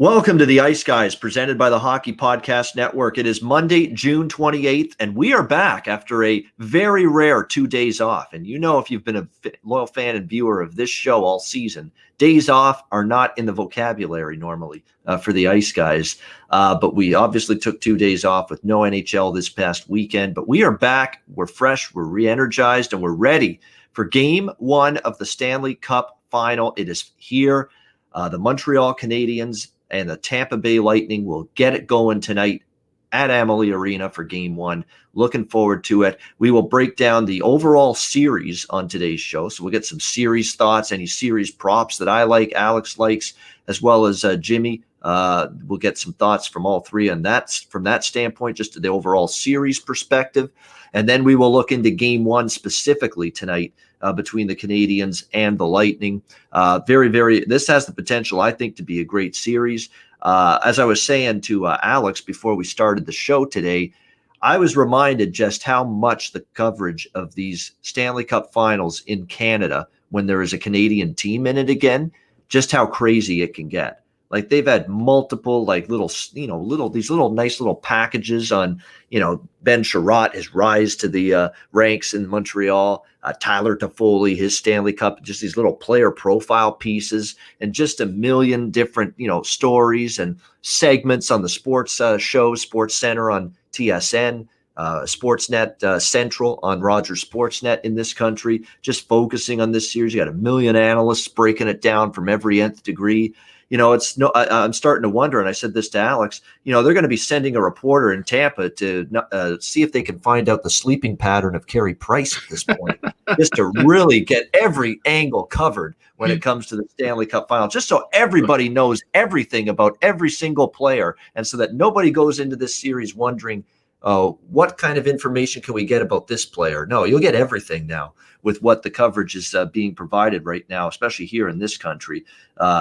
Welcome to the Ice Guys, presented by the Hockey Podcast Network. It is Monday, June 28th, and we are back after a very rare 2 days off. And you know, if you've been a loyal fan and viewer of this show all season, days off are not in the vocabulary normally for the Ice Guys. But we obviously took 2 days off with no NHL this past weekend. But we are back. We're fresh. We're re-energized, and we're ready for Game 1 of the Stanley Cup Final. It is here. The Montreal Canadiens and the Tampa Bay Lightning will get it going tonight at Amalie Arena for Game 1. Looking forward to it. We will break down the overall series on today's show. So we'll get some series thoughts, any series props that I like, Alex likes, as well as Jimmy. We'll get some thoughts from all three on that, from that standpoint, just to the overall series perspective. And then we will look into Game 1 specifically tonight between the Canadiens and the Lightning. This has the potential, I think, to be a great series. As I was saying to Alex before we started the show today, I was reminded just how much the coverage of these Stanley Cup Finals in Canada, when there is a Canadian team in it again, just how crazy it can get. Like, they've had multiple nice little packages on, Ben Sherratt, his rise to the ranks in Montreal, Tyler Toffoli, his Stanley Cup, just these little player profile pieces, and just a million different, stories and segments on the sports shows, Sports Center on TSN, Sportsnet Central on Rogers Sportsnet in this country, just focusing on this series. You got a million analysts breaking it down from every nth degree. I'm starting to wonder, and I said this to Alex, they're going to be sending a reporter in Tampa to see if they can find out the sleeping pattern of Carey Price at this point, just to really get every angle covered when it comes to the Stanley Cup Final, just so everybody knows everything about every single player, and so that nobody goes into this series wondering, what kind of information can we get about this player? No, you'll get everything now with what the coverage is being provided right now, especially here in this country.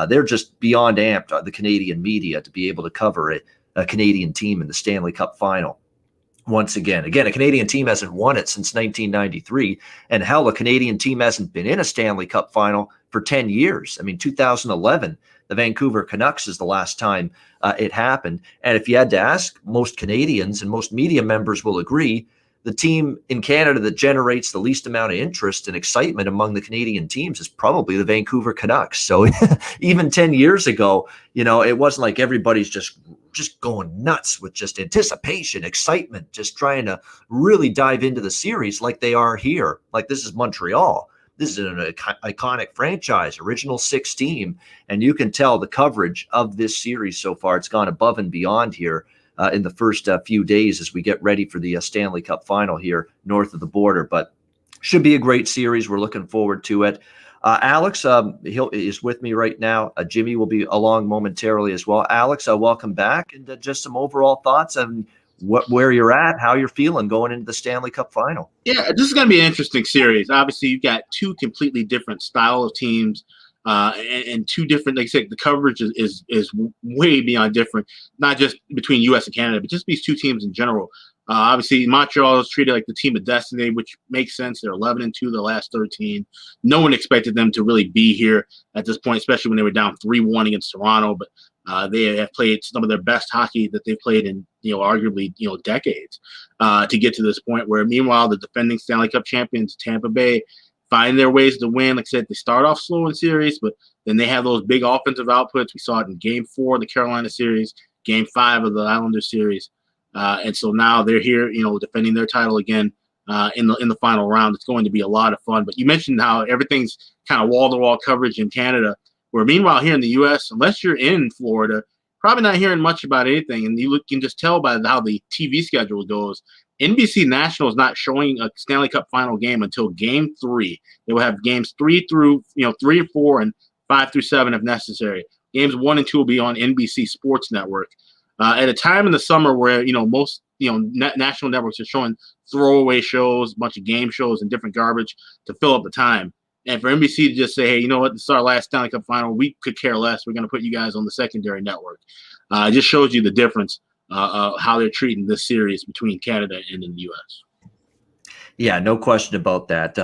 They're just beyond amped, the Canadian media, to be able to cover a Canadian team in the Stanley Cup Final. Once again, a Canadian team hasn't won it since 1993. And hell, a Canadian team hasn't been in a Stanley Cup Final for 10 years. 2011, the Vancouver Canucks is the last time it happened. And if you had to ask most Canadians, and most media members will agree, the team in Canada that generates the least amount of interest and excitement among the Canadian teams is probably the Vancouver Canucks. So even 10 years ago, it wasn't like everybody's just going nuts with just anticipation, excitement, just trying to really dive into the series like they are here. Like, this is Montreal. This is an iconic franchise, original six team, and you can tell the coverage of this series so far. It's gone above and beyond here in the first few days as we get ready for the Stanley Cup Final here north of the border. But should be a great series. We're looking forward to it. Alex is with me right now. Jimmy will be along momentarily as well. Alex, welcome back, and just some overall thoughts on where you're at, how you're feeling going into the Stanley Cup Final. Yeah, this is going to be an interesting series. Obviously, you've got two completely different style of teams, and two different. Like I said, the coverage is way beyond different, not just between U.S. and Canada, but just these two teams in general. Obviously, Montreal is treated like the team of destiny, which makes sense. They're 11-2 the last 13. No one expected them to really be here at this point, especially when they were down 3-1 against Toronto. But they have played some of their best hockey that they've played in, arguably, decades to get to this point. Where meanwhile, the defending Stanley Cup champions, Tampa Bay, find their ways to win. Like I said, they start off slow in series, but then they have those big offensive outputs. We saw it in Game 4 of the Carolina series, Game 5 of the Islanders series. And so now they're here, defending their title again in the final round. It's going to be a lot of fun. But you mentioned how everything's kind of wall-to-wall coverage in Canada, where meanwhile here in the U.S., unless you're in Florida, probably not hearing much about anything. And you can just tell by how the TV schedule goes. NBC National is not showing a Stanley Cup Final game until Game 3. They will have games 3 through 3 or 4 and 5 through 7 if necessary. Games 1 and 2 will be on NBC Sports Network. At a time in the summer where, most, national networks are showing throwaway shows, a bunch of game shows and different garbage to fill up the time. And for NBC to just say, hey, you know what, this is our last Stanley Cup Final, we could care less. We're going to put you guys on the secondary network. It just shows you the difference how they're treating this series between Canada and in the U.S. Yeah, no question about that.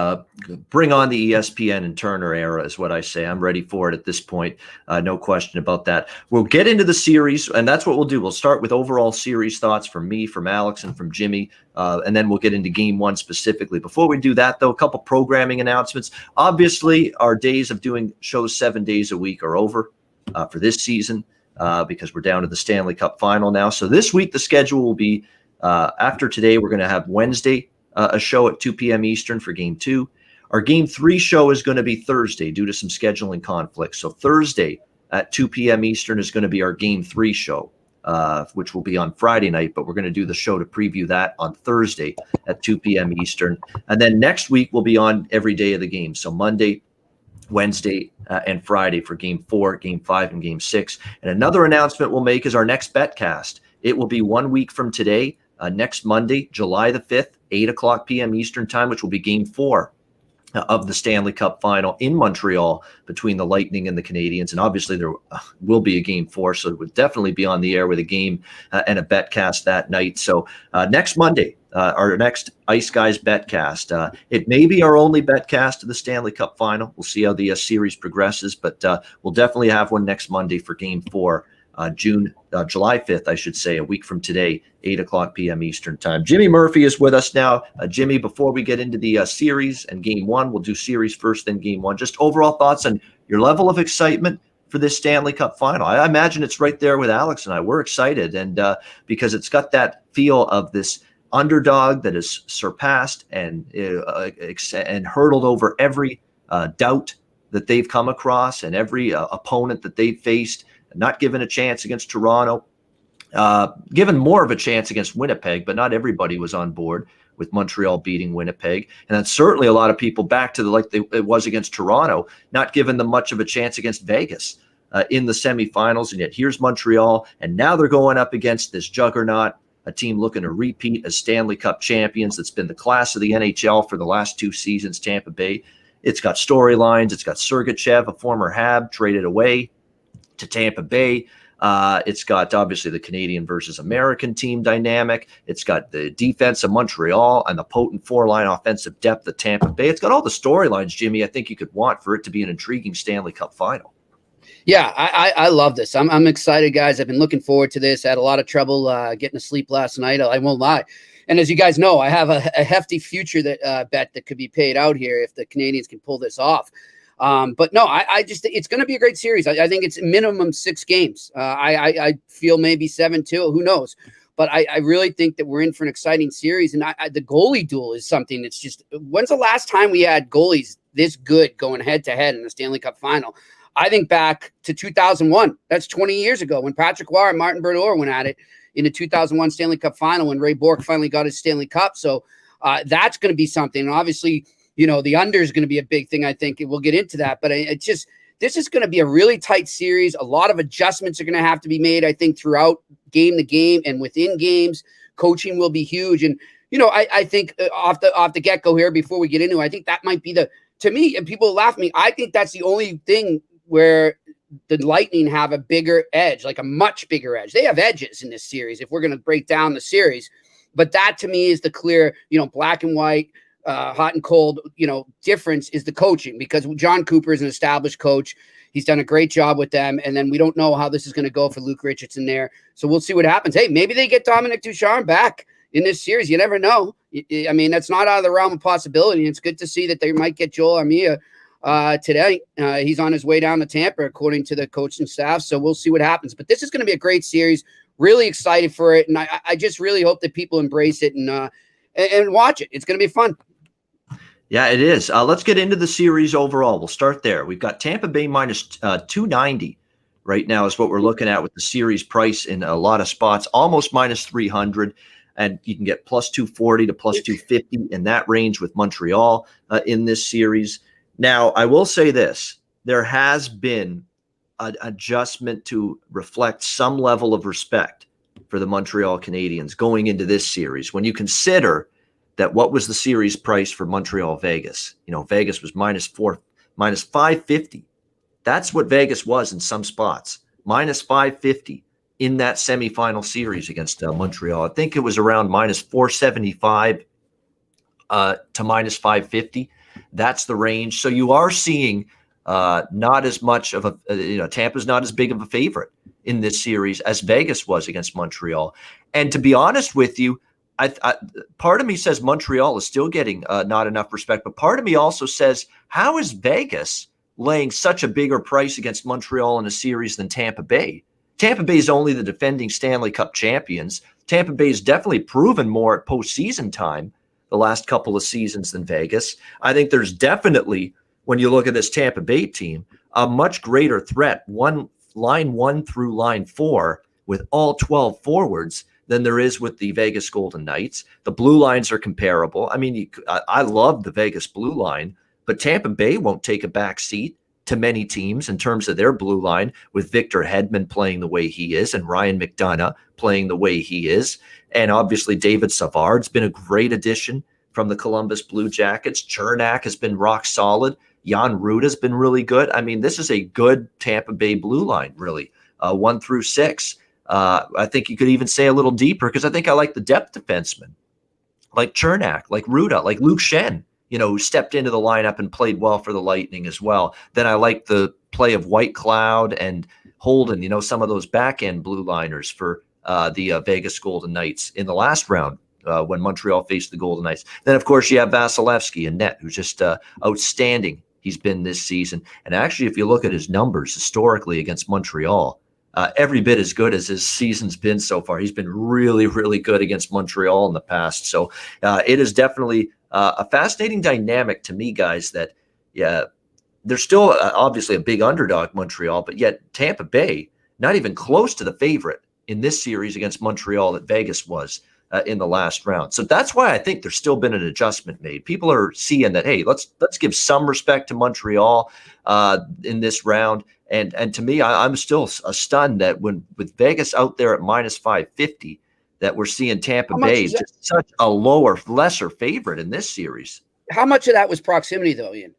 Bring on the ESPN and Turner era is what I say. I'm ready for it at this point. No question about that. We'll get into the series, and that's what we'll do. We'll start with overall series thoughts from me, from Alex, and from Jimmy, and then we'll get into Game 1 specifically. Before we do that, though, a couple programming announcements. Obviously, our days of doing shows 7 days a week are over for this season because we're down to the Stanley Cup Final now. So this week, the schedule will be after today, we're going to have Wednesday, a show at 2 p.m. Eastern for Game 2. Our Game 3 show is going to be Thursday due to some scheduling conflicts. So Thursday at 2 p.m. Eastern is going to be our Game 3 show, which will be on Friday night, but we're going to do the show to preview that on Thursday at 2 p.m. Eastern. And then next week we'll be on every day of the game. So Monday, Wednesday, and Friday for Game 4, Game 5, and Game 6. And another announcement we'll make is our next betcast. It will be 1 week from today, next Monday, July the 5th, 8 o'clock p.m. Eastern time, which will be Game 4 of the Stanley Cup Final in Montreal between the Lightning and the Canadiens. And obviously there will be a Game 4, so it would definitely be on the air with a game and a betcast that night. So next Monday, our next Ice Guys betcast. It may be our only betcast of the Stanley Cup Final. We'll see how the series progresses, but we'll definitely have one next Monday for Game 4. July 5th, I should say, a week from today, 8 o'clock p.m. Eastern time. Jimmy Murphy is with us now. Jimmy, before we get into the series and Game 1, we'll do series first, then Game 1. Just overall thoughts on your level of excitement for this Stanley Cup Final. I imagine it's right there with Alex and I. We're excited, and because it's got that feel of this underdog that has surpassed and hurdled over every doubt that they've come across and every opponent that they've faced. Not given a chance against Toronto, given more of a chance against Winnipeg, but not everybody was on board with Montreal beating Winnipeg. And then certainly a lot of people back to it was against Toronto, not giving them much of a chance against Vegas in the semifinals. And yet here's Montreal, and now they're going up against this juggernaut, a team looking to repeat as Stanley Cup champions. That's been the class of the NHL for the last 2 seasons, Tampa Bay. It's got storylines. It's got Sergachev, a former Hab, traded away to Tampa Bay. It's got obviously the Canadian versus American team dynamic. It's got the defense of Montreal and the potent 4-line offensive depth of Tampa Bay. It's got all the storylines, Jimmy, I think you could want for it to be an intriguing Stanley Cup Final. Yeah, I love this. I'm excited, guys. I've been looking forward to this. I had a lot of trouble getting to sleep last night. I won't lie. And as you guys know, I have a hefty future that bet that could be paid out here if the Canadiens can pull this off. But no, I just, it's going to be a great series. I think it's minimum 6 games. I feel maybe 7 too. Who knows? But I really think that we're in for an exciting series. And the goalie duel is something that's just, when's the last time we had goalies this good going head to head in the Stanley Cup Final? I think back to 2001. That's 20 years ago when Patrick Roy and Martin Brodeur went at it in the 2001 Stanley Cup Final when Ray Bourque finally got his Stanley Cup. So that's going to be something. And obviously, you know, the under is going to be a big thing, I think. We'll get into that. But this is going to be a really tight series. A lot of adjustments are going to have to be made, I think, throughout game to game and within games. Coaching will be huge. And, you know, I think off the get-go here, before we get into it, I think that might be to me, and people laugh at me, I think that's the only thing where the Lightning have a bigger edge, like a much bigger edge. They have edges in this series if we're going to break down the series. But that, to me, is the clear, you know, black and white, hot and cold, you know, difference is the coaching, because John Cooper is an established coach. He's done a great job with them. And then we don't know how this is going to go for Luke Richardson there. So we'll see what happens. Hey, maybe they get Dominic Ducharme back in this series. You never know. I mean, that's not out of the realm of possibility. It's good to see that they might get Joel Armia today. He's on his way down to Tampa, according to the coaching staff. So we'll see what happens. But this is going to be a great series. Really excited for it. And I just really hope that people embrace it and watch it. It's going to be fun. Yeah, it is. Let's get into the series overall. We'll start there. We've got Tampa Bay minus 290 right now is what we're looking at with the series price in a lot of spots, almost minus 300. And you can get plus 240 to plus 250 in that range with Montreal in this series. Now, I will say this. There has been an adjustment to reflect some level of respect for the Montreal Canadiens going into this series. When you consider that what was the series price for Montreal Vegas? You know, Vegas was minus 550. That's what Vegas was in some spots. Minus 550 in that semifinal series against Montreal. I think it was around minus 475 to minus 550. That's the range. So you are seeing not as much of a, Tampa's not as big of a favorite in this series as Vegas was against Montreal. And to be honest with you, I part of me says Montreal is still getting not enough respect, but part of me also says, how is Vegas laying such a bigger price against Montreal in a series than Tampa Bay? Tampa Bay is only the defending Stanley Cup champions. Tampa Bay has definitely proven more at postseason time the last couple of seasons than Vegas. I think there's definitely, when you look at this Tampa Bay team, a much greater threat, line 1 through line 4 with all 12 forwards than there is with the Vegas Golden Knights. The blue lines are comparable. I mean, I love the Vegas blue line, but Tampa Bay won't take a back seat to many teams in terms of their blue line, with Victor Hedman playing the way he is and Ryan McDonough playing the way he is. And obviously David Savard's been a great addition from the Columbus Blue Jackets. Chernak has been rock solid. Jan Ruta's been really good. I mean, this is a good Tampa Bay blue line, really, 1 through 6. I think you could even say a little deeper, because I think I like the depth defensemen, like Chernak, like Ruta, like Luke Schenn, who stepped into the lineup and played well for the Lightning as well. Then I like the play of White Cloud and Holden, some of those back-end blue liners for the Vegas Golden Knights in the last round when Montreal faced the Golden Knights. Then, of course, you have Vasilevsky in net, who's just outstanding. He's been this season. And actually, if you look at his numbers historically against Montreal, every bit as good as his season's been so far. He's been really, really good against Montreal in the past. So it is definitely a fascinating dynamic to me, guys, that, they're still obviously a big underdog, Montreal, but yet Tampa Bay, not even close to the favorite in this series against Montreal that Vegas was in the last round. So that's why I think there's still been an adjustment made. People are seeing that, hey, let's give some respect to Montreal in this round. And to me, I'm still stunned that with Vegas out there at minus 550, that we're seeing Tampa Bay just such a lesser favorite in this series. How much of that was proximity, though, Ian?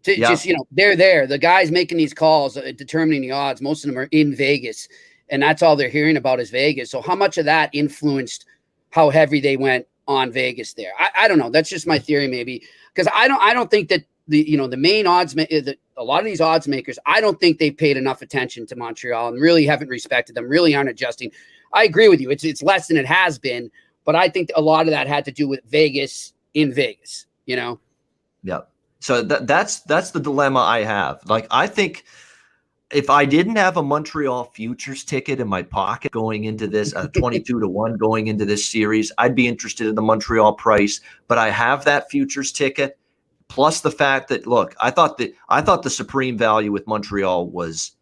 Just, they're there. The guys making these calls, determining the odds, most of them are in Vegas, and that's all they're hearing about is Vegas. So how much of that influenced how heavy they went on Vegas there? I don't know. That's just my theory, maybe, because I don't think that the main odds, a lot of these odds makers, I don't think they've paid enough attention to Montreal and really haven't respected them, really aren't adjusting. I agree with you. It's less than it has been, but I think a lot of that had to do with Vegas in Vegas, Yeah. So that's the dilemma I have. Like, I think if I didn't have a Montreal futures ticket in my pocket going into this 22-1 going into this series, I'd be interested in the Montreal price, but I have that futures ticket. Plus the fact that, look, I thought the supreme value with Montreal was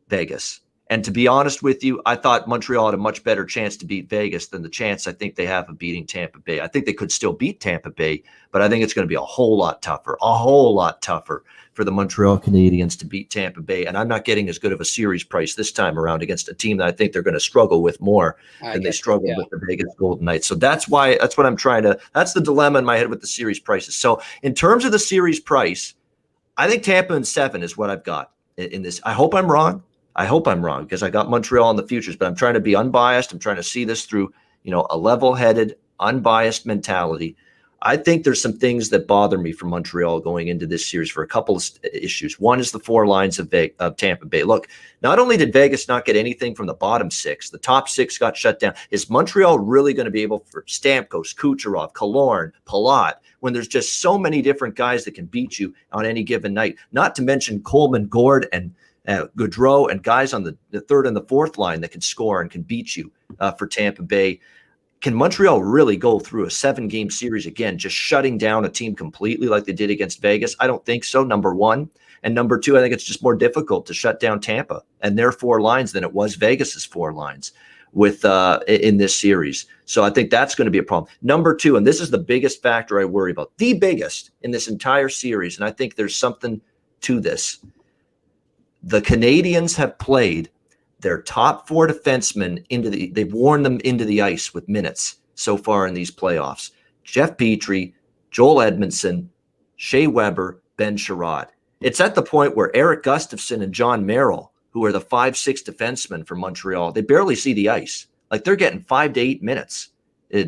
Vegas. And to be honest with you, I thought Montreal had a much better chance to beat Vegas than the chance I think they have of beating Tampa Bay. I think they could still beat Tampa Bay, but I think it's going to be a whole lot tougher for the Montreal Canadiens to beat Tampa Bay. And I'm not getting as good of a series price this time around against a team that I think they're going to struggle with more than they struggled with the Vegas Golden Knights. So that's what I'm trying to, that's the dilemma in my head with the series prices. So in terms of the series price, I think Tampa in 7 is what I've got in this. I hope I'm wrong because I got Montreal in the futures, but I'm trying to be unbiased. I'm trying to see this through, a level-headed, unbiased mentality. I think there's some things that bother me from Montreal going into this series for a couple of issues. One is the 4 lines of Tampa Bay. Look, not only did Vegas not get anything from the bottom 6, the top 6 got shut down. Is Montreal really going to be able for Stamkos, Kucherov, Killorn, Palat, when there's just so many different guys that can beat you on any given night? Not to mention Coleman, Gord, and Gaudreau, and guys on the 3rd and the 4th line that can score and can beat you for Tampa Bay. Can Montreal really go through a 7-game series again, just shutting down a team completely like they did against Vegas? I don't think so, number one. And number two, I think it's just more difficult to shut down Tampa and their 4 lines than it was Vegas's 4 lines with in this series. So I think that's going to be a problem. Number 2, and this is the biggest factor I worry about, the biggest in this entire series, and I think there's something to this. The Canadiens have played their top 4 defensemen they've worn them into the ice with minutes so far in these playoffs. Jeff Petrie, Joel Edmondson, Shea Weber, Ben Sherrod. It's at the point where Eric Gustafsson and John Merrill, who are the 5-6 defensemen for Montreal, they barely see the ice. Like, they're getting 5 to 8 minutes,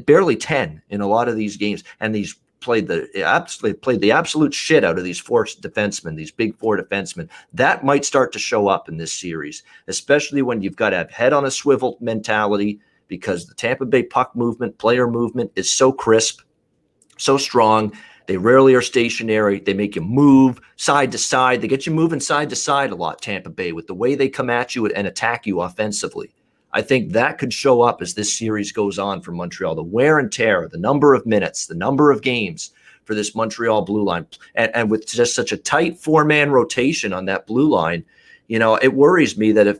barely 10 in a lot of these games. And these played the absolute shit out of these four defensemen, these big four defensemen. That might start to show up in this series, especially when you've got to have head on a swivel mentality, because the Tampa Bay puck movement, player movement is so crisp, so strong. They rarely are stationary. They make you move side to side. They get you moving side to side a lot, Tampa Bay, with the way they come at you and attack you offensively. I think that could show up as this series goes on for Montreal. The wear and tear, the number of minutes, the number of games for this Montreal blue line. And with just such a tight four-man rotation on that blue line, it worries me that if,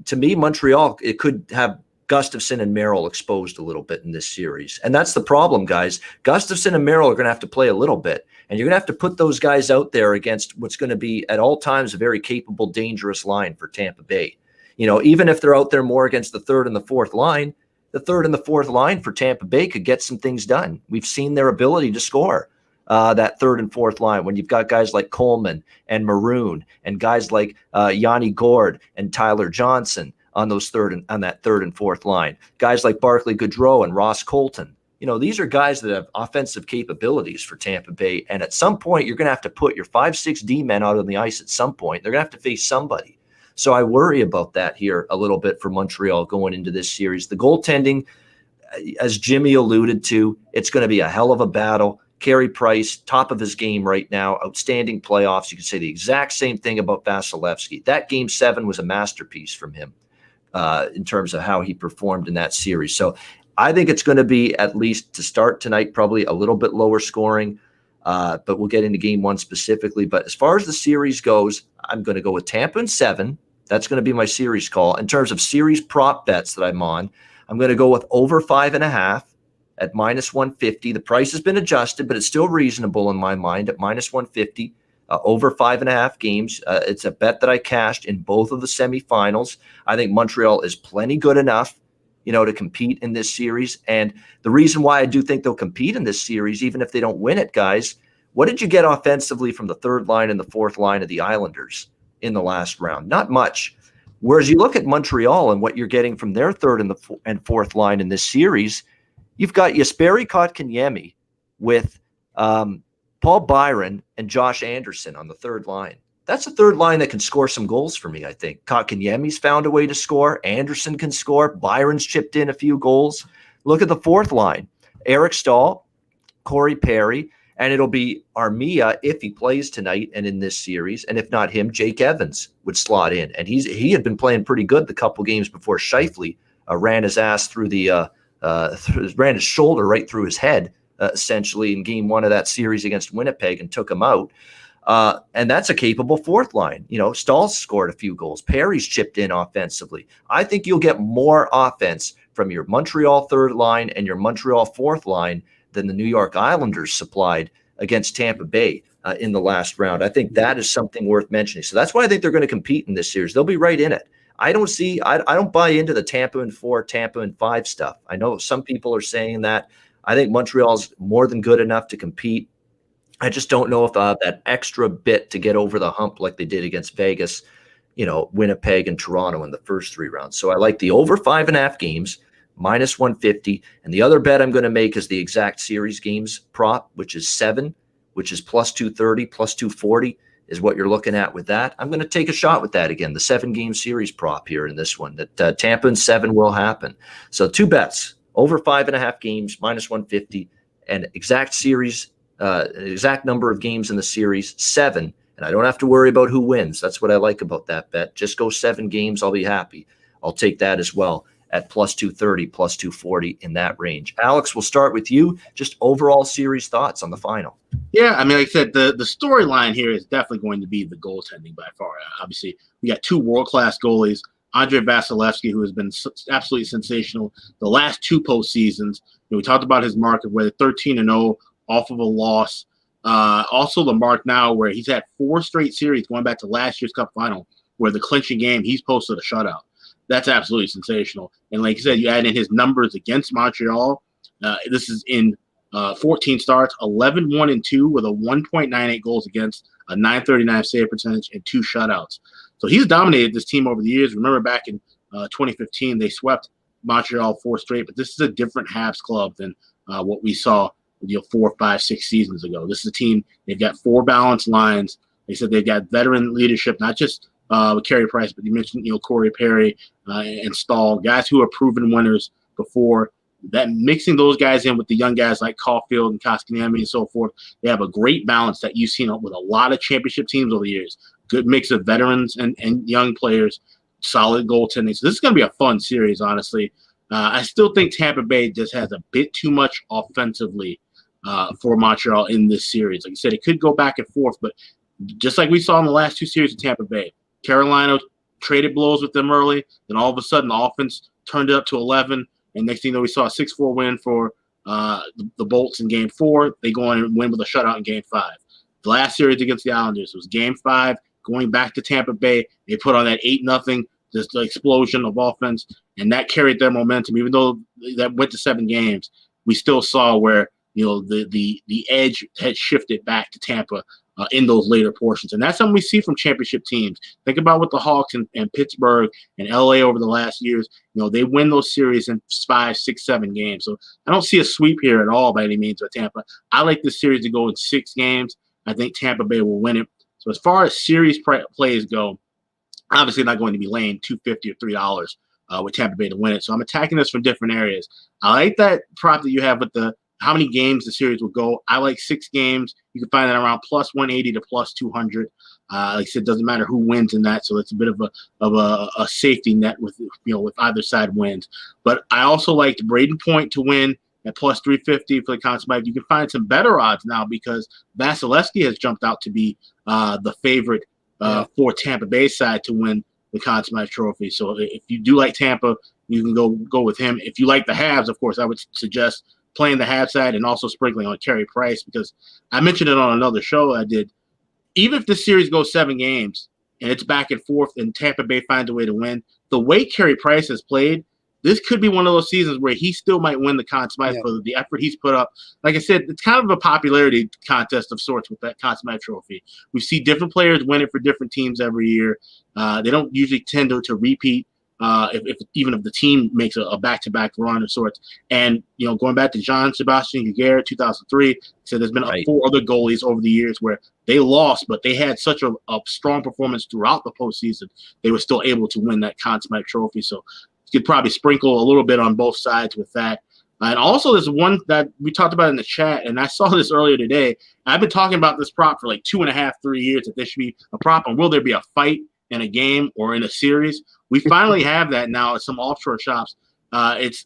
to me, Montreal, it could have Gustafsson and Merrill exposed a little bit in this series. And that's the problem, guys. Gustafsson and Merrill are going to have to play a little bit. And you're going to have to put those guys out there against what's going to be at all times a very capable, dangerous line for Tampa Bay. Even if they're out there more against the third and the fourth line, the third and the fourth line for Tampa Bay could get some things done. We've seen their ability to score that third and fourth line when you've got guys like Coleman and Maroon and guys like Yanni Gourde and Tyler Johnson on that third and fourth line. Guys like Barclay Goodrow and Ross Colton. These are guys that have offensive capabilities for Tampa Bay. And at some point, you're going to have to put your 5-6 D men out on the ice at some point. They're going to have to face somebody. So I worry about that here a little bit for Montreal going into this series. The goaltending, as Jimmy alluded to, it's going to be a hell of a battle. Carey Price, top of his game right now, outstanding playoffs. You can say the exact same thing about Vasilevsky. That Game 7 was a masterpiece from him in terms of how he performed in that series. So I think it's going to be, at least to start tonight, probably a little bit lower scoring, but we'll get into Game 1 specifically. But as far as the series goes, I'm going to go with Tampa in 7. That's going to be my series call. In terms of series prop bets that I'm on, I'm going to go with over 5.5 at -150. The price has been adjusted, but it's still reasonable in my mind at -150, over 5.5 games. It's a bet that I cashed in both of the semifinals. I think Montreal is plenty good enough, to compete in this series. And the reason why I do think they'll compete in this series, even if they don't win it, guys, what did you get offensively from the third line and the fourth line of the Islanders in the last round? Not much. Whereas you look at Montreal and what you're getting from their third and fourth line in this series, you've got Jesperi Kotkaniemi with Paul Byron and Josh Anderson on the third line. That's a third line that can score some goals for me, I think. Kotkaniemi's found a way to score. Anderson can score. Byron's chipped in a few goals. Look at the fourth line. Eric Stahl, Corey Perry, and it'll be Armia if he plays tonight and in this series. And if not him, Jake Evans would slot in. And he had been playing pretty good the couple games before Scheifele ran his ass through ran his shoulder right through his head, essentially, in Game 1 of that series against Winnipeg and took him out. And that's a capable fourth line. Stahl's scored a few goals. Perry's chipped in offensively. I think you'll get more offense from your Montreal third line and your Montreal fourth line than the New York Islanders supplied against Tampa Bay in the last round. I think that is something worth mentioning. So that's why I think they're going to compete in this series. They'll be right in it. I don't buy into the Tampa in 4, Tampa in 5 stuff. I know some people are saying that. I think Montreal's more than good enough to compete. I just don't know if that extra bit to get over the hump like they did against Vegas, Winnipeg and Toronto in the first 3 rounds. So I like the over 5.5 games, -150. And the other bet I'm going to make is the exact series games prop, which is 7, which is +230, +240 is what you're looking at with that. I'm going to take a shot with that again, the 7-game series prop here in this one, that Tampa in 7 will happen. So 2 bets, over 5.5 games, -150, and exact series, exact number of games in the series, 7. And I don't have to worry about who wins. That's what I like about that bet. Just go 7 games. I'll be happy. I'll take that as well at +230, +240 in that range. Alex, we'll start with you. Just overall series thoughts on the final. Yeah, I mean, like I said, the storyline here is definitely going to be the goaltending by far. Obviously, we got 2 world-class goalies, Andrei Vasilevsky, who has been absolutely sensational the last 2 postseasons. We talked about his mark of where 13-0 off of a loss. Also the mark now where he's had 4 straight series going back to last year's Cup Final, where the clinching game, he's posted a shutout. That's absolutely sensational. And like you said, you add in his numbers against Montreal. This is in 14 starts, 11-1-2 with a 1.98 goals against, a .939 save percentage, and 2 shutouts. So he's dominated this team over the years. Remember back in 2015, they swept Montreal 4 straight, but this is a different Habs club than what we saw 4, 5, 6 seasons ago. This is a team, they've got 4 balanced lines. They said they've got veteran leadership, not just with Carey Price, but you mentioned Corey Perry and Stahl, guys who are proven winners before. That mixing those guys in with the young guys like Caulfield and Koskaniemi and so forth, they have a great balance that you've seen with a lot of championship teams over the years. Good mix of veterans and young players, solid goaltending. So this is going to be a fun series, honestly. I still think Tampa Bay just has a bit too much offensively for Montreal in this series. Like I said, it could go back and forth, but just like we saw in the last 2 series of Tampa Bay, Carolina traded blows with them early, then all of a sudden the offense turned it up to 11. And next thing you know, we saw a 6-4 win for the Bolts in Game 4. They go on and win with a shutout in Game 5. The last series against the Islanders was Game 5, going back to Tampa Bay. They put on that 8-0, just explosion of offense, and that carried their momentum. Even though that went to 7 games, we still saw where the edge had shifted back to Tampa in those later portions. And that's something we see from championship teams. Think about what the Hawks and Pittsburgh and LA over the last years, they win those series in 5, 6, 7 games. So I don't see a sweep here at all by any means with Tampa. I like this series to go in 6 games. I think Tampa Bay will win it. So as far as series plays go, obviously not going to be laying $2.50 or $3 with Tampa Bay to win it. So I'm attacking this from different areas. I like that prop that you have with the how many games the series will go. I like 6 games. You can find that around plus 180 to plus 200. Like I said, it doesn't matter who wins in that, so it's a bit of a safety net with with either side wins. But I also liked Braden Point to win at plus 350 for the Conn Smythe. You can find some better odds now because Vasilevsky has jumped out to be the favorite for Tampa Bay's side to win the Conn Smythe Trophy. So if you do like Tampa, you can go with him. If you like the Habs, of course, I would suggest playing the Habs side and also sprinkling on Carey Price, because I mentioned it on another show I did. Even if this series goes 7 games and it's back and forth and Tampa Bay finds a way to win, the way Carey Price has played, this could be one of those seasons where he still might win the Conn Smythe for the effort he's put up. Like I said, it's kind of a popularity contest of sorts with that Conn Smythe Trophy. We see different players win it for different teams every year. They don't usually tend to repeat. Even if the team makes a back-to-back run of sorts. And, going back to Jean-Sebastien Giguère, 2003, so there's been 4 other goalies over the years where they lost, but they had such a strong performance throughout the postseason, they were still able to win that Conn Smythe Trophy. So you could probably sprinkle a little bit on both sides with that. And also there's one that we talked about in the chat, and I saw this earlier today. I've been talking about this prop for like 2.5, 3 years, that there should be a prop on will there be a fight in a game or in a series. We finally have that now at some offshore shops. It's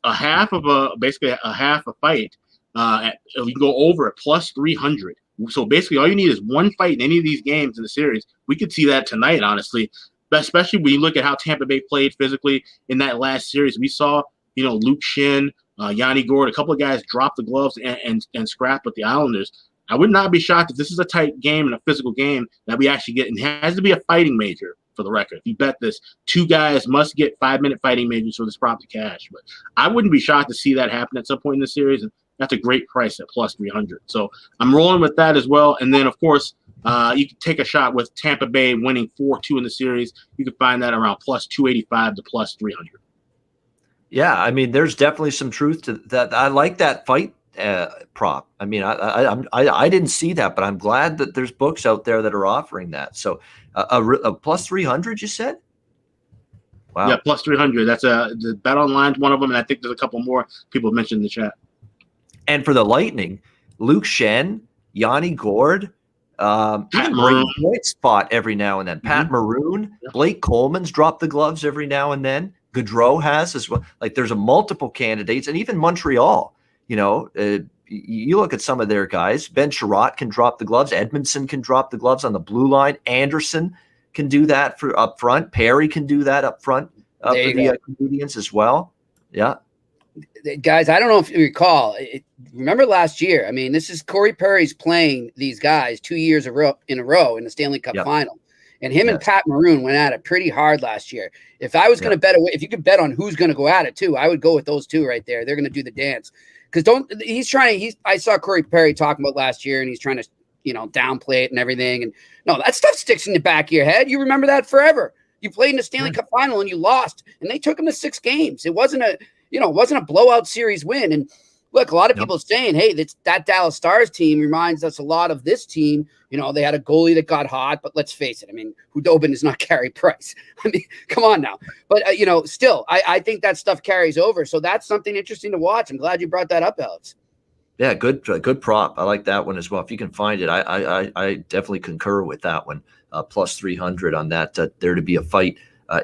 basically a half a fight. You can go over at plus 300. So basically all you need is one fight in any of these games in the series. We could see that tonight, honestly, but especially when you look at how Tampa Bay played physically in that last series. We saw, Luke Shin, Yanni Gourde, a couple of guys drop the gloves and scrap with the Islanders. I would not be shocked if this is a tight game and a physical game that we actually get. And it has to be a fighting major. For the record, if you bet this, 2 guys must get 5-minute fighting majors for this prop to cash. But I wouldn't be shocked to see that happen at some point in the series, and that's a great price at plus 300. So I'm rolling with that as well. And then, of course, you can take a shot with Tampa Bay winning 4-2 in the series. You can find that around plus 285 to plus 300. Yeah, I mean, there's definitely some truth to that. I like that fight prop. I mean, I didn't see that, but I'm glad that there's books out there that are offering that. So a plus 300, you said? Wow. Yeah, plus 300. That's the Bet Online's one of them, and I think there's a couple more people mentioned in the chat. And for the Lightning, Luke Shen, Yanni Gourde, even Braden Point spot every now and then. Pat Maroon, Blake Coleman's dropped the gloves every now and then. Gaudreau has as well. Like there's a multiple candidates, and even Montreal. You look at some of their guys. Ben Sherratt can drop the gloves. Edmondson can drop the gloves on the blue line. Anderson can do that for up front. Perry can do that up front for the Canadiens as well. Yeah. Guys, I don't know if you recall. Remember last year? I mean, this is Corey Perry's playing these guys 2 years in a row in the Stanley Cup Final. And him and Pat Maroon went at it pretty hard last year. If I was going to bet, if you could bet on who's going to go at it too, I would go with those two right there. They're going to do the dance. Because I saw Corey Perry talking about last year, and he's trying to, downplay it and everything. And no, that stuff sticks in the back of your head. You remember that forever. You played in the Stanley Cup Final and you lost, and they took him to 6 games. It wasn't a blowout series win. And look, a lot of people saying, hey, that Dallas Stars team reminds us a lot of this team. You know, they had a goalie that got hot, but let's face it. I mean, Hudobin is not Carey Price. I mean, come on now. But, you know, still, I think that stuff carries over. So that's something interesting to watch. I'm glad you brought that up, Alex. Yeah, good prop. I like that one as well. If you can find it, I definitely concur with that one. Plus 300 on that. There to be a fight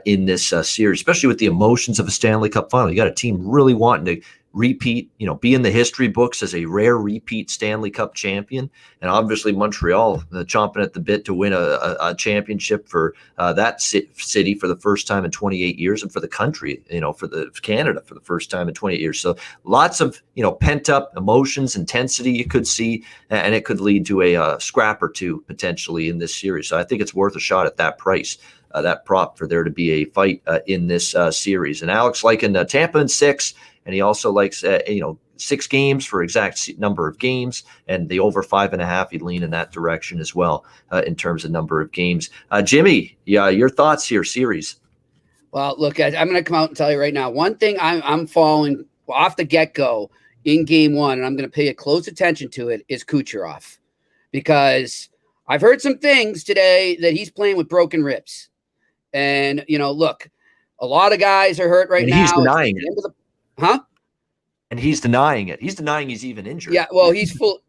in this series, especially with the emotions of a Stanley Cup Final. You got a team really wanting to repeat, you know, be in the history books as a rare repeat Stanley Cup champion, and obviously Montreal chomping at the bit to win a championship for that city for the first time in 28 years, and for the country, you know, for Canada for the first time in 28 years. So lots of, you know, pent up emotions, intensity you could see, and it could lead to a scrap or two potentially in this series. So I think it's worth a shot at that price. That prop for there to be a fight in this series. And Alex liking Tampa in 6, and he also likes 6 games for exact number of games, and the over 5.5. He'd lean in that direction as well in terms of number of games. Jimmy, yeah, your thoughts here, series. Well, look, I'm going to come out and tell you right now. One thing I'm following off the get-go in game 1, and I'm going to pay close attention to it, is Kucherov, because I've heard some things today that he's playing with broken ribs. And, you know, look, a lot of guys are hurt right now. He's denying it. Huh? And he's denying it. He's denying he's even injured. Yeah, well, he's full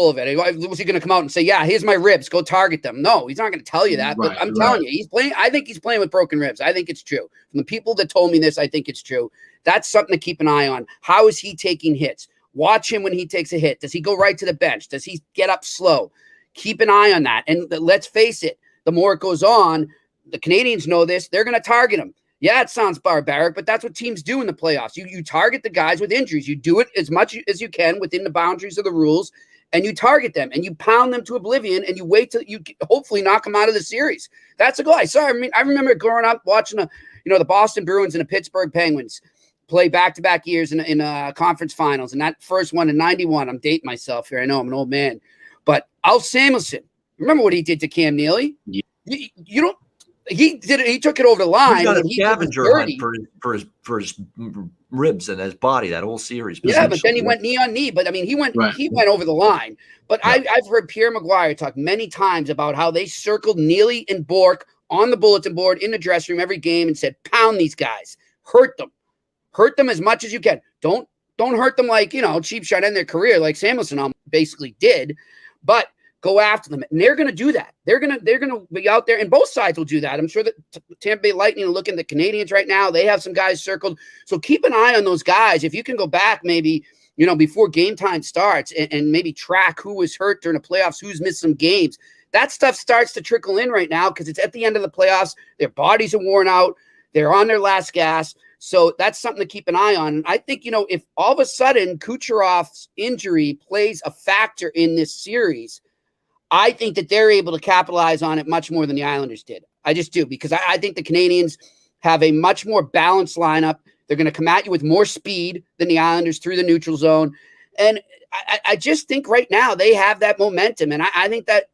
of it. Was he going to come out and say, yeah, here's my ribs, go target them? No, he's not going to tell you that. But I'm telling you, he's playing. I think he's playing with broken ribs. I think it's true. From the people that told me this, I think it's true. That's something to keep an eye on. How is he taking hits? Watch him when he takes a hit. Does he go right to the bench? Does he get up slow? Keep an eye on that. And let's face it, the more it goes on, the Canadiens know this. They're going to target him. Yeah, it sounds barbaric, but that's what teams do in the playoffs. You target the guys with injuries. You do it as much as you can within the boundaries of the rules, and you target them, and you pound them to oblivion, and you wait till you hopefully knock them out of the series. That's a goal. I remember growing up watching the Boston Bruins and the Pittsburgh Penguins play back-to-back years in conference finals, and that first one in 91. I'm dating myself here. I know I'm an old man. But Al Samuelson, remember what he did to Cam Neely? Yeah. You don't. He did it. He took it over the line. He got a scavenger hunt for his ribs and his body that whole series. Yeah, but then he went knee on knee. But I mean, he went over the line. But yeah. I've heard Pierre Maguire talk many times about how they circled Neely and Bourque on the bulletin board in the dressing room every game and said, "Pound these guys, hurt them as much as you can. Don't hurt them like cheap shot in their career like Samuelson basically did, but." Go after them, and they're going to do that. They're going to be out there, and both sides will do that. I'm sure that Tampa Bay Lightning are looking at the Canadiens right now. They have some guys circled, so keep an eye on those guys. If you can go back, maybe before game time starts, and maybe track who was hurt during the playoffs, who's missed some games. That stuff starts to trickle in right now because it's at the end of the playoffs. Their bodies are worn out. They're on their last gas. So that's something to keep an eye on. And I think if all of a sudden Kucherov's injury plays a factor in this series, I think that they're able to capitalize on it much more than the Islanders did. I just do, because I think the Canadiens have a much more balanced lineup. They're going to come at you with more speed than the Islanders through the neutral zone. And I just think right now they have that momentum. And I think that,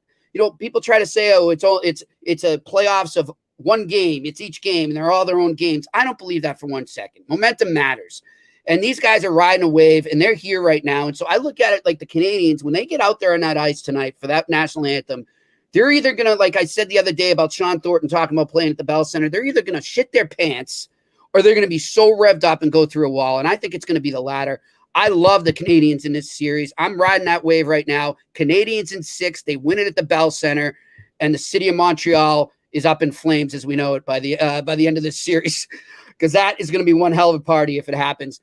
people try to say, oh, it's a playoffs of one game. It's each game and they're all their own games. I don't believe that for 1 second. Momentum matters. And these guys are riding a wave, and they're here right now. And so I look at it like the Canadiens, when they get out there on that ice tonight for that national anthem, they're either going to, like I said the other day about Sean Thornton talking about playing at the Bell Center, they're either going to shit their pants or they're going to be so revved up and go through a wall. And I think it's going to be the latter. I love the Canadiens in this series. I'm riding that wave right now. Canadiens in 6. They win it at the Bell Center, and the city of Montreal is up in flames as we know it by the end of this series, because that is going to be one hell of a party if it happens.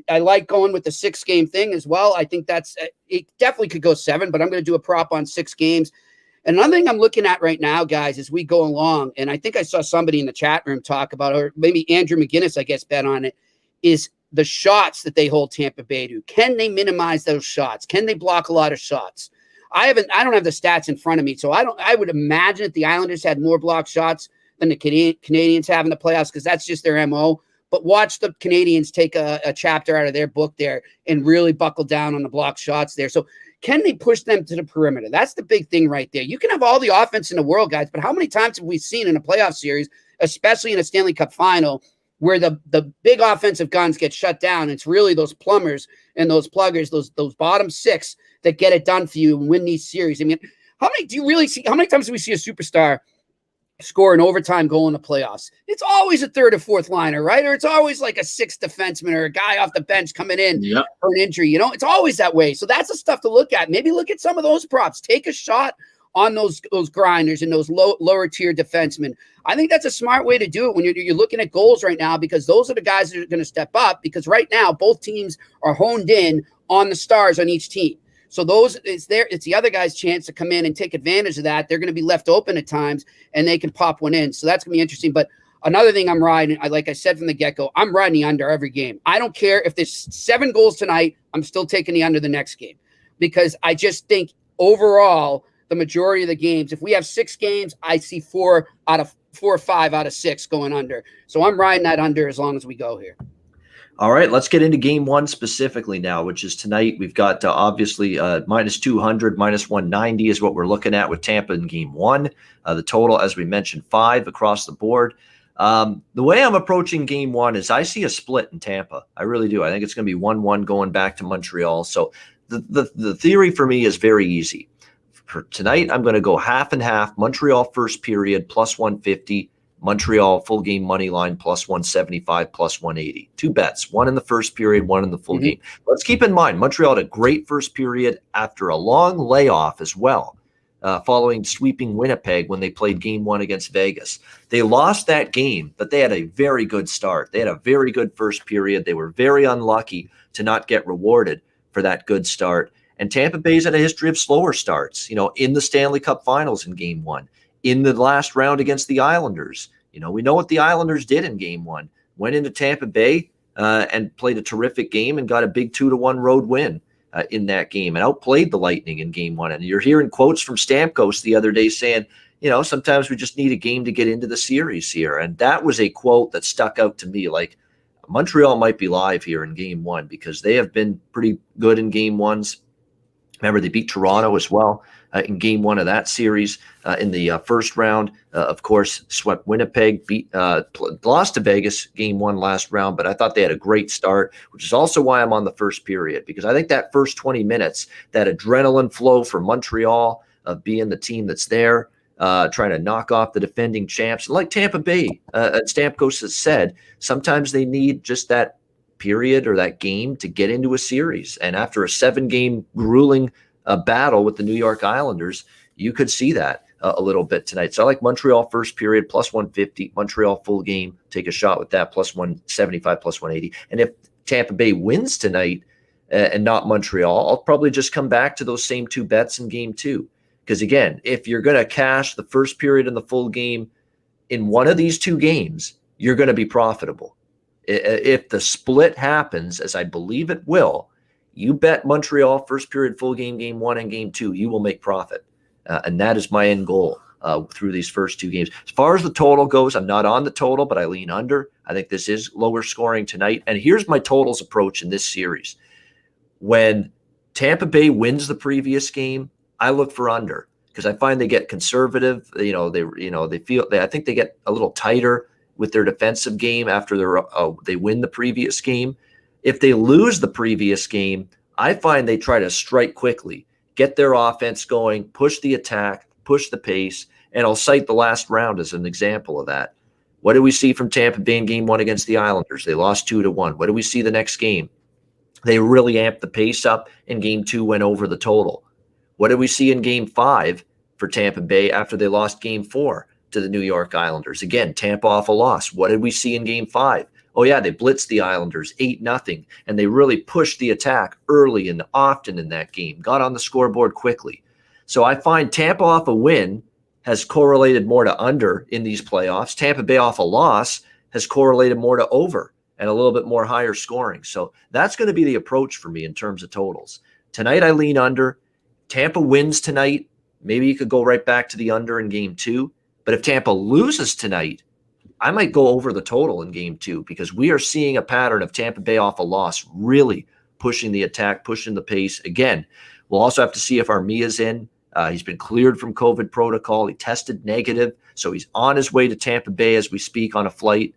I like going with the 6-game thing as well. I think that's it. Definitely could go 7, but I'm going to do a prop on 6 games. And another thing I'm looking at right now, guys, as we go along, and I think I saw somebody in the chat room talk about, or maybe Andrew McGinnis, I guess, bet on it, is the shots that they hold Tampa Bay to. Can they minimize those shots? Can they block a lot of shots? I don't have the stats in front of me, so I would imagine that the Islanders had more block shots than the Canadiens have in the playoffs, because that's just their MO. But watch the Canadiens take a chapter out of their book there and really buckle down on the block shots there. So can they push them to the perimeter? That's the big thing right there. You can have all the offense in the world, guys, but how many times have we seen in a playoff series, especially in a Stanley Cup final, where the big offensive guns get shut down. It's really those plumbers and those pluggers, those bottom six that get it done for you and win these series. I mean, how many times do we see a superstar score an overtime goal in the playoffs? It's always a third or fourth liner, right? Or it's always like a sixth defenseman or a guy off the bench coming in for an injury. It's always that way. So that's the stuff to look at. Maybe look at some of those props. Take a shot on those grinders and those lower tier defensemen. I think that's a smart way to do it when you're looking at goals right now, because those are the guys that are going to step up, because right now both teams are honed in on the stars on each team. So it's the other guy's chance to come in and take advantage of that. They're going to be left open at times and they can pop one in. So that's going to be interesting. But another thing I'm riding, like I said from the get-go, I'm riding the under every game. I don't care if there's 7 goals tonight, I'm still taking the under the next game, because I just think overall, the majority of the games, if we have 6 games, I see 4 or 5 out of 6 going under. So I'm riding that under as long as we go here. All right, let's get into game 1 specifically now, which is tonight. We've got obviously minus 200, minus 190 is what we're looking at with Tampa in game 1. The total, as we mentioned, 5 across the board. The way I'm approaching game 1 is I see a split in Tampa. I really do. I think it's going to be 1-1 going back to Montreal. So the theory for me is very easy. For tonight, I'm going to go half and half. Montreal first period plus 150. Montreal full game money line plus 175, plus 180. 2 bets, one in the first period, one in the full game. Let's keep in mind, Montreal had a great first period after a long layoff as well, following sweeping Winnipeg when they played game 1 against Vegas. They lost that game, but they had a very good start. They had a very good first period. They were very unlucky to not get rewarded for that good start. And Tampa Bay's had a history of slower starts, in the Stanley Cup Finals in game 1. In the last round against the Islanders. We know what the Islanders did in game 1. Went into Tampa Bay and played a terrific game and got a big 2-1 road win in that game and outplayed the Lightning in game 1. And you're hearing quotes from Stamkos the other day saying, sometimes we just need a game to get into the series here. And that was a quote that stuck out to me. Like, Montreal might be live here in game 1 because they have been pretty good in game 1s. Remember, they beat Toronto as well in game 1 of that series in the first round. Of course, swept Winnipeg, lost to Vegas game 1 last round, but I thought they had a great start, which is also why I'm on the first period, because I think that first 20 minutes, that adrenaline flow for Montreal of being the team that's there, trying to knock off the defending champs. Like Tampa Bay, Stamkos has said, sometimes they need just that period or that game to get into a series. And after a 7-game grueling battle with the New York Islanders, you could see that a little bit tonight. So I like Montreal first period plus 150, Montreal full game, take a shot with that plus 175, plus 180. And if Tampa Bay wins tonight and not Montreal, I'll probably just come back to those same 2 bets in game 2. Because again, if you're going to cash the first period and the full game in one of these 2 games, you're going to be profitable. If the split happens, as I believe it will, you bet Montreal first period, full game, game 1 and game 2, you will make profit. And that is my end goal through these first 2 games. As far as the total goes, I'm not on the total, but I lean under. I think this is lower scoring tonight. And here's my totals approach in this series. When Tampa Bay wins the previous game, I look for under, because I find they get conservative. I think they get a little tighter with their defensive game after they win the previous game. If they lose the previous game, I find they try to strike quickly, get their offense going, push the attack, push the pace, and I'll cite the last round as an example of that. What do we see from Tampa Bay in game 1 against the Islanders? They lost 2-1. What do we see the next game? They really amped the pace up. In game 2, went over the total. What did we see in game 5 for Tampa Bay after they lost game 4 to the New York Islanders? Again, Tampa off a loss. What did we see in game 5? Oh, yeah, they blitzed the Islanders 8-0, and they really pushed the attack early and often in that game, got on the scoreboard quickly. So I find Tampa off a win has correlated more to under in these playoffs. Tampa Bay off a loss has correlated more to over and a little bit more higher scoring. So that's going to be the approach for me in terms of totals. Tonight I lean under. Tampa wins tonight. Maybe you could go right back to the under in game 2. But if Tampa loses tonight, I might go over the total in game 2, because we are seeing a pattern of Tampa Bay off a loss really pushing the attack, pushing the pace. Again, we'll also have to see if Armia's in. He's been cleared from COVID protocol. He tested negative, so he's on his way to Tampa Bay as we speak on a flight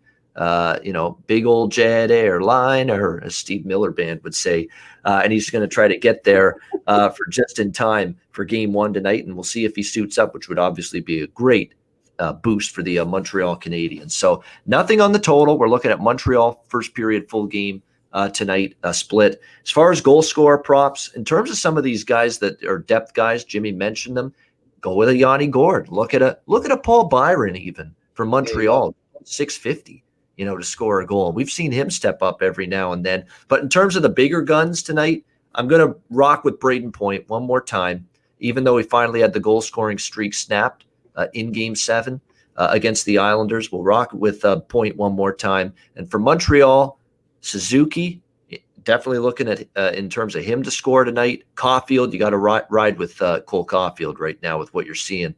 big old jet airline, or as Steve Miller Band would say. And he's going to try to get there for just in time for game one tonight. And we'll see if he suits up, which would obviously be a great boost for the Montreal Canadiens. So nothing on the total. We're looking at Montreal first period full game tonight, split. As far as goal scorer props, in terms of some of these guys that are depth guys, Jimmy mentioned them. Go with a Yanni Gourde. Look at a Paul Byron even from Montreal, 650. To score a goal. We've seen him step up every now and then. But in terms of the bigger guns tonight, I'm going to rock with Braden Point one more time, even though he finally had the goal-scoring streak snapped in Game 7 against the Islanders. We'll rock with Point one more time. And for Montreal, Suzuki, definitely looking at in terms of him to score tonight. Caulfield, you got to ride with Cole Caulfield right now with what you're seeing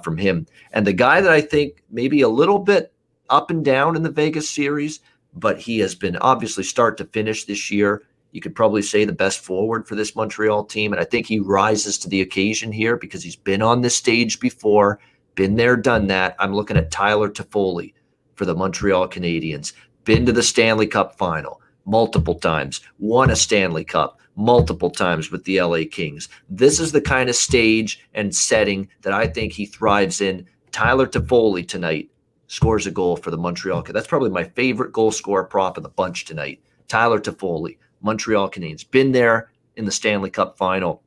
from him. And the guy that I think maybe a little bit up and down in the Vegas series, but he has been obviously start to finish this year. You could probably say the best forward for this Montreal team. And I think he rises to the occasion here because he's been on this stage before, been there, done that. I'm looking at Tyler Toffoli for the Montreal Canadiens. Been to the Stanley Cup Final multiple times, won a Stanley Cup multiple times with the LA Kings. This is the kind of stage and setting that I think he thrives in. Tyler Toffoli tonight scores a goal for the Montreal. That's probably my favorite goal scorer prop of the bunch tonight. Tyler Toffoli, Montreal Canadiens. Been there in the Stanley Cup Final,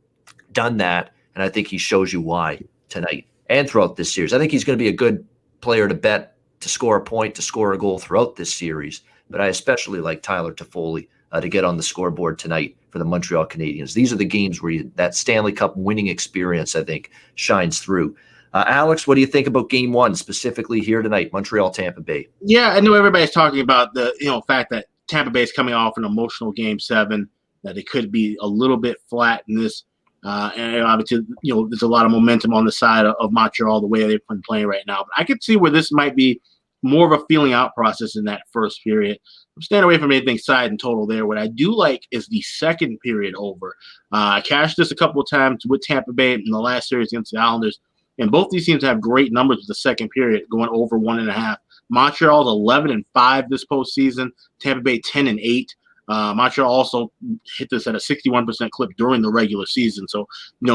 done that, and I think he shows you why tonight and throughout this series. I think he's going to be a good player to bet, to score a point, to score a goal throughout this series, but I especially like Tyler Toffoli to get on the scoreboard tonight for the Montreal Canadiens. These are the games where that Stanley Cup winning experience, I think, shines through. Alex, what do you think about game one, specifically here tonight, Montreal, Tampa Bay? Yeah, I know everybody's talking about the fact that Tampa Bay is coming off an emotional Game 7, that it could be a little bit flat in this. And obviously, there's a lot of momentum on the side of Montreal, the way they've been playing right now. But I could see where this might be more of a feeling out process in that first period. I'm staying away from anything side and total there. What I do like is the second period over. I cashed this a couple of times with Tampa Bay in the last series against the Islanders. And both these teams have great numbers with the second period, going over 1.5. Montreal's 11-5 this postseason. Tampa Bay 10-8. Montreal also hit this at a 61% clip during the regular season. So,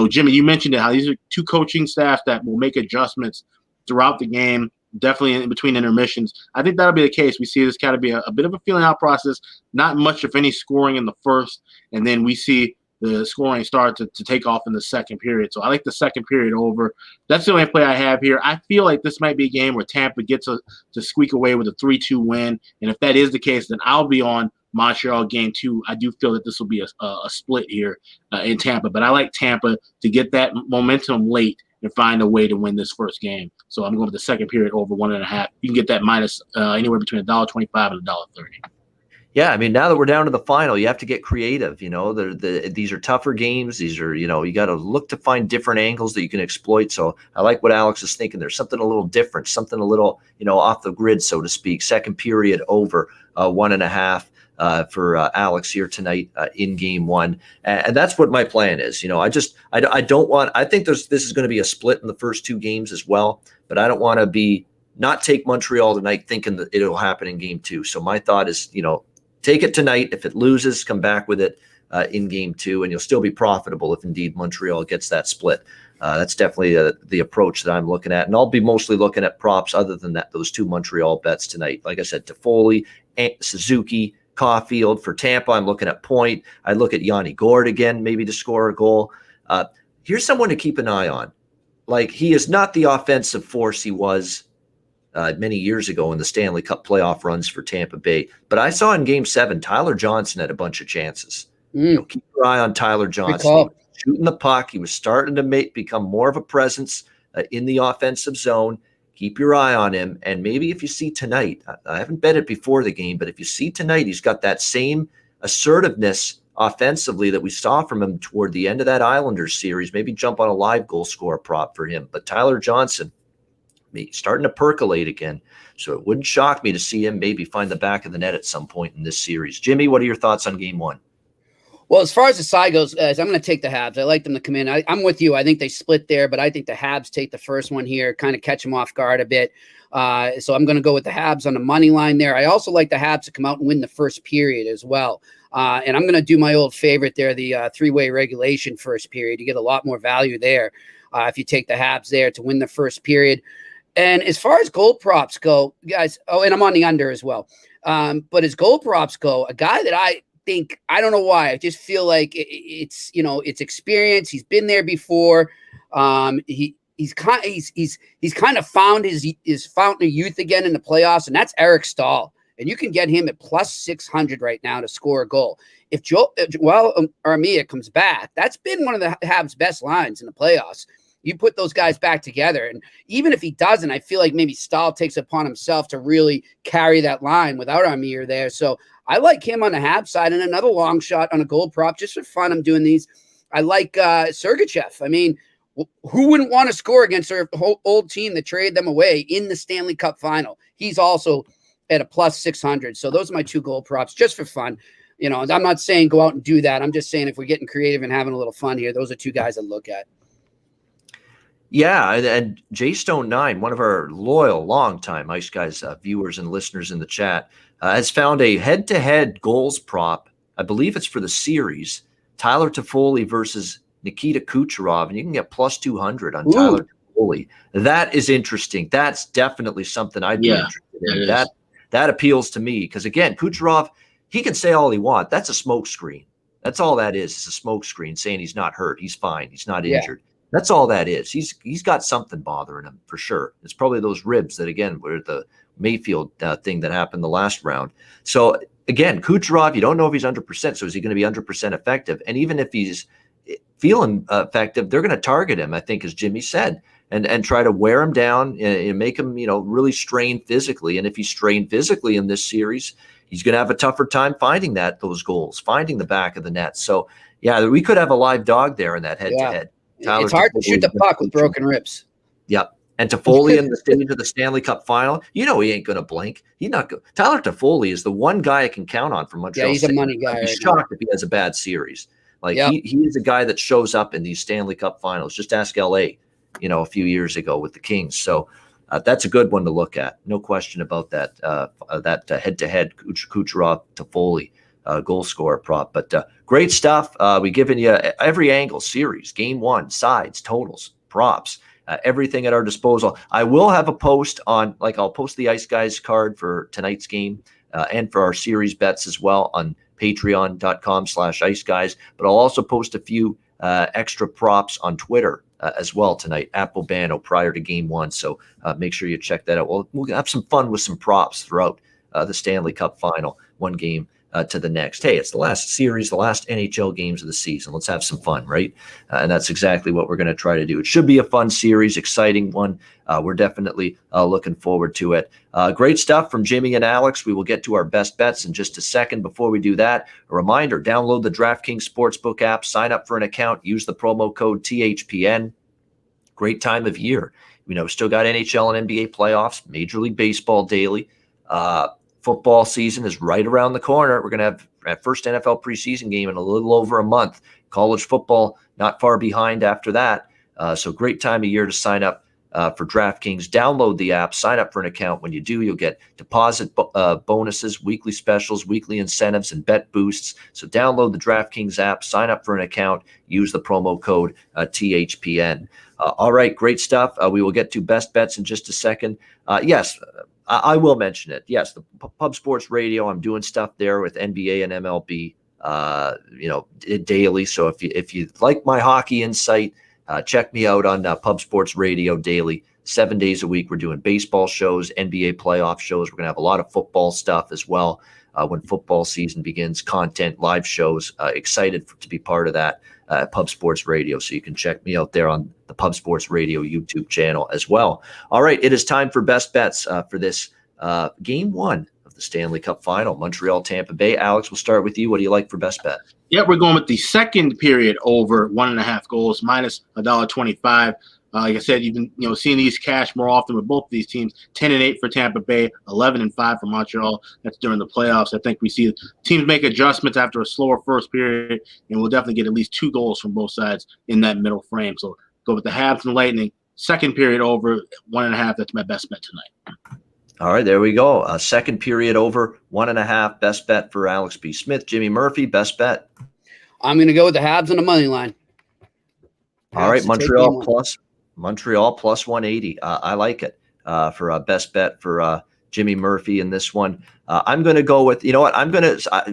Jimmy, you mentioned it, how these are two coaching staff that will make adjustments throughout the game, definitely in between intermissions. I think that'll be the case. We see this kind of be a bit of a feeling out process, not much of any scoring in the first, and then we see the scoring start to take off in the second period. So I like the second period over. That's the only play I have here. I feel like this might be a game where Tampa gets to squeak away with a 3-2 win. And if that is the case, then I'll be on Montreal game 2. I do feel that this will be a split here in Tampa. But I like Tampa to get that momentum late and find a way to win this first game. So I'm going with the second period over 1.5. You can get that minus anywhere between $1.25 and $1.30. Yeah, I mean, now that we're down to the final, you have to get creative. These are tougher games. These are, you got to look to find different angles that you can exploit. So I like what Alex is thinking. There's something a little different, something a little, off the grid, so to speak. Second period over 1.5 for Alex here tonight in game one. And that's what my plan is. I don't want, I think this is going to be a split in the first two games as well, but I don't want to not take Montreal tonight thinking that it'll happen in game two. So my thought is, take it tonight. If it loses, come back with it in game two, and you'll still be profitable if indeed Montreal gets that split. That's definitely the approach that I'm looking at. And I'll be mostly looking at props other than that, those two Montreal bets tonight. Like I said, Toffoli, Suzuki, Caulfield. For Tampa, I'm looking at Point. I look at Yanni Gourde again, maybe to score a goal. Here's someone to keep an eye on. Like, he is not the offensive force he was many years ago in the Stanley Cup playoff runs for Tampa Bay. But I saw in Game 7, Tyler Johnson had a bunch of chances. Keep your eye on Tyler Johnson. He was shooting the puck. He was starting to become more of a presence in the offensive zone. Keep your eye on him. And maybe if you see tonight, I haven't bet it before the game, but if you see tonight, he's got that same assertiveness offensively that we saw from him toward the end of that Islanders series. Maybe jump on a live goal scorer prop for him. But Tyler Johnson, starting to percolate again. So it wouldn't shock me to see him maybe find the back of the net at some point in this series. Jimmy, what are your thoughts on game one? Well, as far as the side goes, guys, I'm going to take the Habs. I like them to come in. I'm with you. I think they split there, but I think the Habs take the first one here, kind of catch them off guard a bit. So I'm going to go with the Habs on the money line there. I also like the Habs to come out and win the first period as well. And I'm going to do my old favorite there, the three-way regulation first period. You get a lot more value there if you take the Habs there to win the first period. And as far as goal props go, guys, and I'm on the under as well. But as goal props go, a guy that I don't know why, I just feel like it's experience. He's been there before. He's kind of found his fountain of youth again in the playoffs, and that's Eric Stahl. And you can get him at plus 600 right now to score a goal. If Joel Armia comes back, that's been one of the Habs' best lines in the playoffs. You put those guys back together, and even if he doesn't, I feel like maybe Stahl takes it upon himself to really carry that line without Armia there. So I like him on the Habs side, and another long shot on a gold prop just for fun. I'm doing these. I like Sergachev. I mean, who wouldn't want to score against their old team that traded them away in the Stanley Cup Final? He's also at a plus 600. So those are my two gold props just for fun. I'm not saying go out and do that. I'm just saying if we're getting creative and having a little fun here, those are two guys I look at. Yeah, and JStone9, one of our loyal, longtime Ice Guys viewers and listeners in the chat, has found a head-to-head goals prop. I believe it's for the series. Tyler Toffoli versus Nikita Kucherov, and you can get plus 200 on Tyler Toffoli. That is interesting. That's definitely something I'd be interested in. That appeals to me because, again, Kucherov, he can say all he wants. That's a smoke screen. That's all that is. It's a smoke screen saying he's not hurt. He's fine. He's not injured. That's all that is. He's got something bothering him for sure. It's probably those ribs that, again, were the Mayfield thing that happened the last round. So, again, Kucherov, you don't know if he's 100%. So is he going to be 100% effective? And even if he's feeling effective, they're going to target him, I think, as Jimmy said, and try to wear him down and make him, really strain physically. And if he's strained physically in this series, he's going to have a tougher time finding those goals, finding the back of the net. So, yeah, we could have a live dog there in that head-to-head. It's hard to shoot the puck with broken ribs. Yep. And Toffoli in the stage of the Stanley Cup Final, he ain't going to blink. He's not good. Tyler Toffoli is the one guy I can count on from Montreal. Yeah, he's a money guy. I'd be shocked if he has a bad series. He is a guy that shows up in these Stanley Cup Finals. Just ask LA, a few years ago with the Kings. So that's a good one to look at. No question about that. That head-to-head Kucherov Toffoli goal scorer prop. But great stuff. We've given you every angle, series, game one, sides, totals, props, everything at our disposal. I will have a post on, I'll post the Ice Guys card for tonight's game and for our series bets as well on patreon.com/Ice Guys. But I'll also post a few extra props on Twitter as well tonight, Apple Bano, prior to game one. So make sure you check that out. We'll have some fun with some props throughout the Stanley Cup Final, one game to the next. Hey, it's the last series, the last NHL games of the season. Let's have some fun, right? And that's exactly what we're going to try to do. It should be a fun series, exciting one. We're definitely looking forward to it. Great stuff from Jimmy and Alex. We will get to our best bets in just a second. Before we do that, a reminder, download the DraftKings Sportsbook app, sign up for an account, use the promo code THPN. Great time of year. Still got NHL and NBA playoffs, Major League Baseball daily. Football season is right around the corner. We're going to have our first NFL preseason game in a little over a month. College football not far behind after that. So great time of year to sign up for DraftKings. Download the app, sign up for an account. When you do, you'll get deposit bonuses, weekly specials, weekly incentives, and bet boosts. So download the DraftKings app, sign up for an account, use the promo code THPN. All right, great stuff. We will get to best bets in just a second. Yes, I will mention it. Yes, the Pub Sports Radio. I'm doing stuff there with NBA and MLB, daily. So if you like my hockey insight, check me out on Pub Sports Radio daily, 7 days a week. We're doing baseball shows, NBA playoff shows. We're going to have a lot of football stuff as well when football season begins, content, live shows. Excited to be part of that Pub Sports Radio. So you can check me out there on the Pub Sports Radio YouTube channel as well. All right, it is time for best bets for this game one of the Stanley Cup Final, Montreal, Tampa Bay. Alex, we'll start with you. What do you like for best bet? Yeah, we're going with the second period over 1.5 goals, minus $1.25. Like I said, you've been seeing these cash more often with both of these teams. 10-8 for Tampa Bay, 11-5 for Montreal. That's during the playoffs. I think we see teams make adjustments after a slower first period, and we'll definitely get at least 2 goals from both sides in that middle frame. So go with the Habs and Lightning. Second period over 1.5. That's my best bet tonight. All right, there we go. Second period over 1.5. Best bet for Alex B. Smith. Jimmy Murphy, best bet. I'm going to go with the Habs on the money line. All right, Montreal plus 180. I like it for a best bet for Jimmy Murphy in this one. I'm going to go with,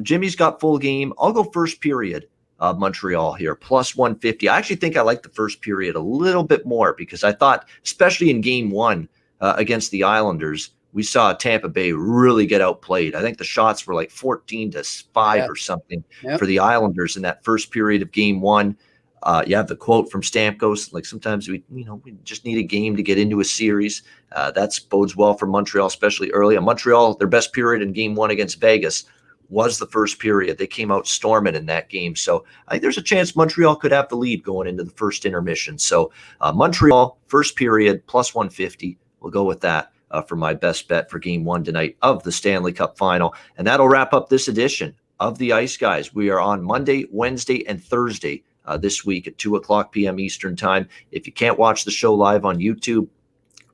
Jimmy's got full game. I'll go first period of Montreal here, plus 150. I actually think I like the first period a little bit more because I thought, especially in game 1 against the Islanders, we saw Tampa Bay really get outplayed. I think the shots were like 14-5 or something for the Islanders in that first period of game 1. You have the quote from Stamkos, like sometimes we just need a game to get into a series. That bodes well for Montreal, especially early. Montreal, their best period in game 1 against Vegas was the first period. They came out storming in that game. So I think there's a chance Montreal could have the lead going into the first intermission. So Montreal, first period, plus 150. We'll go with that for my best bet for game 1 tonight of the Stanley Cup Final. And that'll wrap up this edition of the Ice Guys. We are on Monday, Wednesday, and Thursday this week at 2:00 p.m. Eastern Time. If you can't watch the show live on YouTube,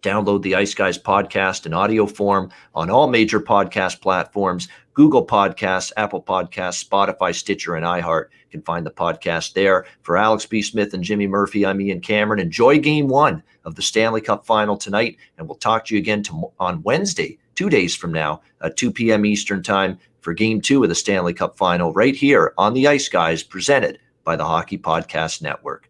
download the Ice Guys podcast in audio form on all major podcast platforms, Google Podcasts, Apple Podcasts, Spotify, Stitcher, and iHeart. You can find the podcast there. For Alex B. Smith and Jimmy Murphy, I'm Ian Cameron. Enjoy game 1 of the Stanley Cup Final tonight, and we'll talk to you again on Wednesday, 2 days from now, at 2 p.m. Eastern Time for game 2 of the Stanley Cup Final right here on the Ice Guys, presented by the Hockey Podcast Network.